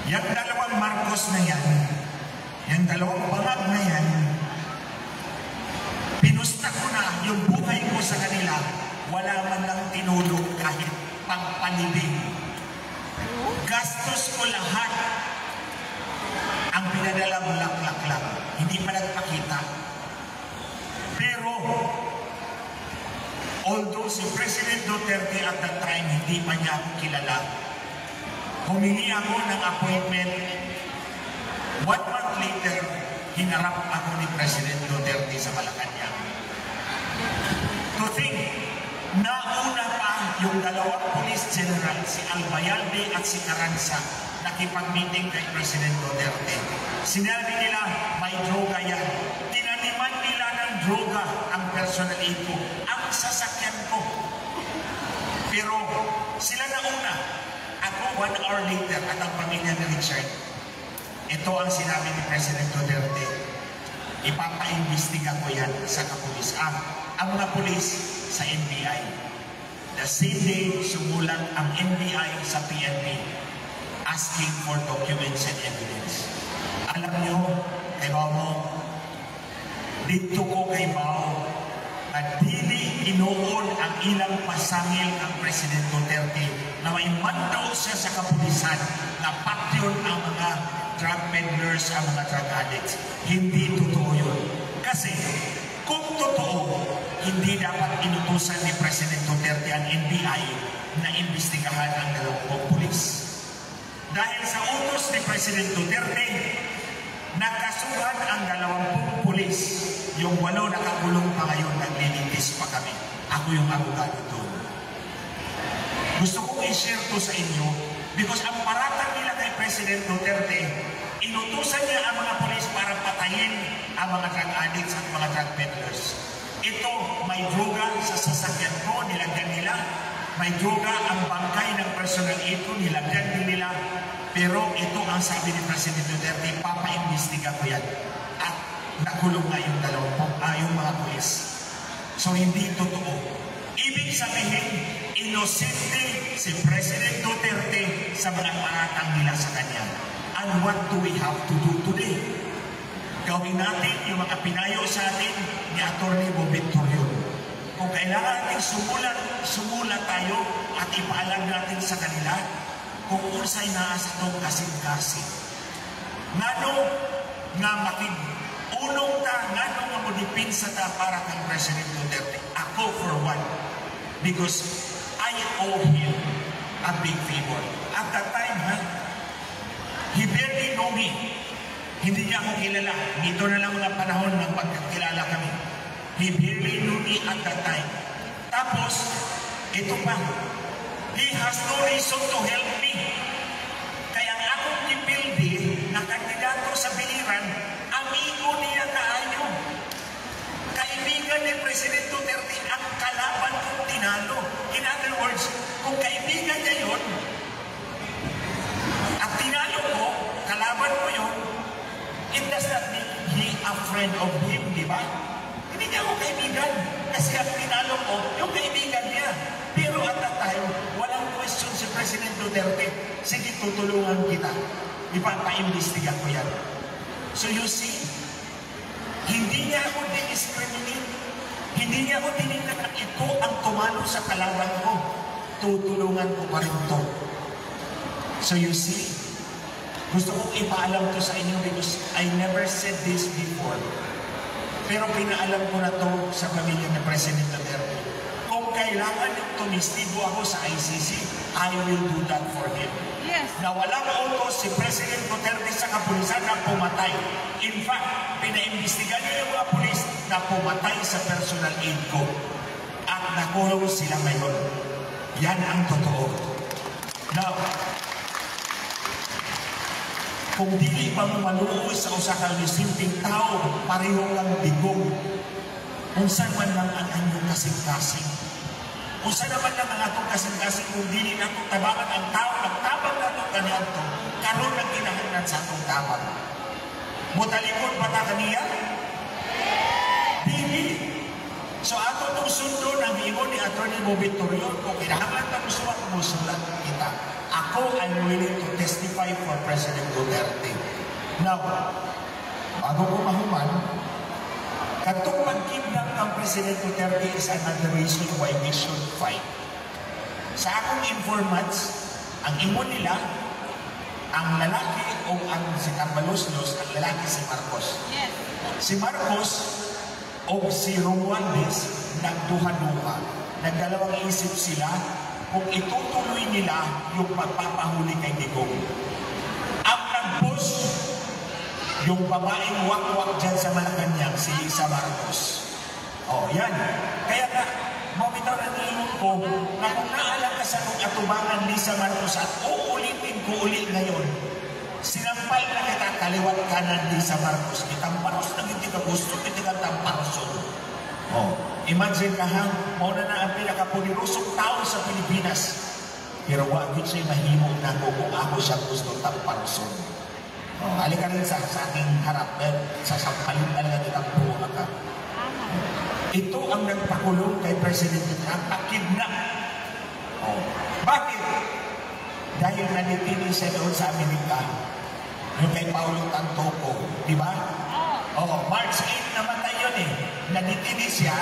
Yung dalawang Marcos na yan, yung dalawang bangag na yan, pinusta ko na yung buhay ko sa kanila, wala man lang tinulog kahit pangpanibig. Gastos ko lahat. Ang pinadala laklak lang, hindi pa nagpakita. Pero, although si President Duterte at that time hindi pa niya ako kilala, humingi ako ng appointment. 1 month later, hinarap ako ni President Duterte sa Malacanang. To think, nauna pa yung dalawang police general, si Albayalde at si Carranza, nakipag-meeting kay President Duterte. Sinabi nila, may droga yan. Tinaniman nila ng droga ang personal aid ko, ang sasakyan ko. Pero sila na una. Ako 1 hour later at ang pamilya ni Richard. Ito ang sinabi ni President Duterte. Ipapaimbestiga ko yan sa kapulis. Ang mga pulis sa NBI. The same day, sumulat ang NBI sa PNP asking for documents and evidence. Alam nyo, kay Bao mo, dito ko kay Bao at dili inuon ang ilang pasangil ang President Duterte na may mando siya sa kapulisan na patyon ang mga drug peddlers, ang mga drug addicts. Hindi totoo yun. Kasi kung totoo, hindi dapat inutusan ni President Duterte ang NBI na imbestigahan ang dalawang pulis. Dahil sa utos ni President Duterte, nakasuhan ang 20 pulis. Yung 8 nakakulong pa ngayon, naglilitis pa kami. Ako yung abogado doon. Gusto kong i-share to sa inyo because ang paratang nila kay President Duterte, inutusan niya ang mga pulis para patayin ang mga drug addicts at mga drug peddlers. Ito, may droga sa sasakyan ko, nilagyan nila. May droga ang bangkay ng personal aid ko, nilagyan din nila. Pero ito ang sabi ni President Duterte, papa-imbestiga ko yan. At nakulong na yung yung mga pulis. So hindi totoo. Ibig sabihin, inosente si President Duterte sa mga paratang nila sa kanya. And what do we have to do today? Gawin natin yung mga pinayo sa atin ni Atty. Bob Victorion. Kung kailangan natin sumulat tayo at ipaalam natin sa kanila kung unsay naasa itong kasing-kasing. Ngano nga unong ta, ngano nga mo dipinsa ta para kang President Duterte. Ako for one. Because I owe him a big favor. At that time, he barely know me. Hindi niya ako kilala. Dito na lang mga panahon ng pagkakilala kami. He barely knew me at that time. Tapos, ito pa. He has no reason to help me. Kaya ang akong kipildi na kandidato sa biliran, amigo niya kaayo. Kaibigan ni President Duterte ang kalaban kong tinalo. In other words, kung kaibigan niya yun, at tinalo ko, kalaban ko yun, it does not mean he a friend of him, di ba? Hindi niya ako kaibigan. Kasi ang tinalo ko, yung kaibigan niya. Pero at that time, walang question si President Duterte. Sige, tutulungan kita. Ipapaimbestiga ko yan. So you see, hindi niya ako discriminate. Hindi niya ako tinignan na ito ang tumalo sa kalaban ko. Tutulungan ko pa rin ito. So you see, gusto kong ipaalam to sa inyo because I never said this before. Pero pinaalam ko na to sa pamilya ng President Duterte. Kung kailangan yung tumistigo ako sa ICC, I will do that for him. Yes. Na walang utos si President Duterte sa kapulisan na pumatay. In fact, pinaimbestigan niya yung mga pulis na pumatay sa personal aid ko. At nakulong sila ngayon. Yan ang totoo. Now, kung dili pa mo maluoy sa usa ka lisimting tao, pareho lang bigong. Kung saan man lang ang anyong kasing-kasing. Kung saan naman lang ang atong kasing-kasing, kung dili na itong tabangan ang tao, nagtabang na itong kanyan to, karoon ng kinahanglan sa atong tabang. Mutalikod ba ta kaniya? Dili. So ato itong sundo ng ingon ni Atty. Bob Victorion, kung kinahanglan na musulat kita. Ako, I'm willing to testify for President Duterte. Now, bago ko mahuman, katong pag-kidnap ng President Duterte is another reason why we should fight. Sa akong informants, ang imo nila, ang lalaki o ang si Tambaloslos, ang lalaki si Marcos. Yes. Si Marcos o si Romualdez nagduha-duha. Nagdalawang isip sila kung itutuloy nila yung pagpapahuli kay Digong. Ang nag-push yung babaeng wak-wak dyan sa Malacanang, si Lisa Marcos. Oh, yan. Kaya nga, mabitaw na niyon ko na kung naalam ka sa kong atubangan Lisa Marcos at uulitin ko uli ngayon, sinampal na kita kaliwat kanan Lisa Marcos. Itamparos na hindi ka gusto, hindi ka tamparoson. Oh, imagine ka ha, mauna na ang pinakapulirusong tao sa Pilipinas. Pero wag siya mahimo na kung ako siya gusto tamparoson. Oh, halika rin sa aking harap, sasampalin talaga kitang buha ka. Ito ang nagpakulong kay President Duterte, ang pakidnap. Oh. Bakit? Dahil nanitili siya doon sa Amerika, yung kay Paulo Tantoco, di ba? Oh, March 8 namatay yun eh. Nanitili siya,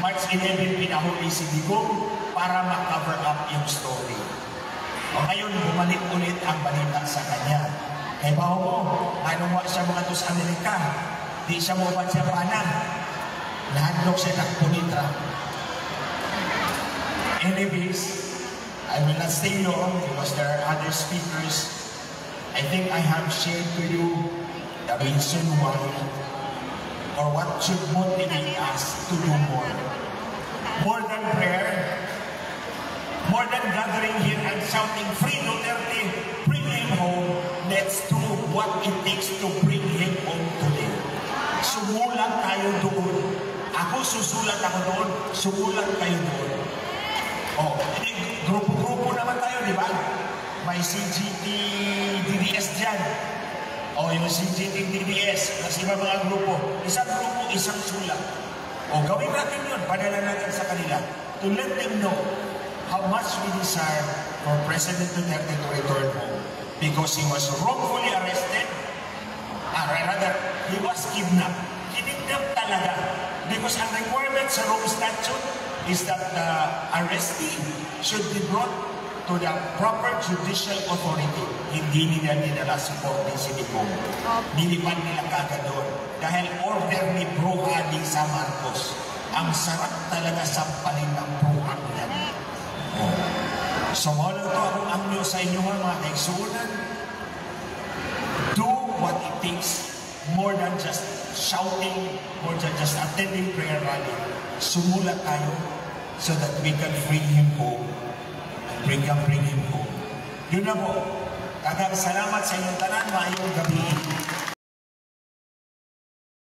March 11 pinahuli si Digong para ma-cover up yung story. O ngayon, bumalik ulit ang balita sa kanya. Kaya ba mo, anong wa siya mga to sa Amerika? Di siya mo ba siya panang? Nahadlok siya ng punitra. Anyways, I will not stay long because there are other speakers. I think I have shared to you the reason why or what should motivate us to do more. More than prayer, more than gathering here and shouting, "Free Duterte, bring him home." Let's do what it takes to bring him home today. Sumulat tayo doon. Ako susulat ako doon, sumulat kayo doon. Oh, grupo-grupo naman tayo, di ba? May CGT DDS dyan. O yung CGT DDS, kasi iba mga grupo. Isang grupo, isang sulat. O gawin natin yun, padala natin sa kanila. To let them know how much we desire for President Duterte to return home. Because he was wrongfully arrested. Rather, he was kidnapped. Kidnapped talaga. Because ang requirement sa Rome Statute is that the arrestee should be brought to the proper judicial authority. Hindi nila supportin si Digong. Nilipan nila kagad doon. Dahil order ni Bruja Lisa Marcos. Ang sarap talaga sampalin ng Bruja niya. Oh. So, wala to akong angyo sa inyo mga kaigsunan. Do what it takes. More than just shouting, more than just attending prayer rally. Sumulat tayo so that we can bring him home. Bring him home. Yun na po. Daghang salamat sa inyong tanan. Maayong gabi.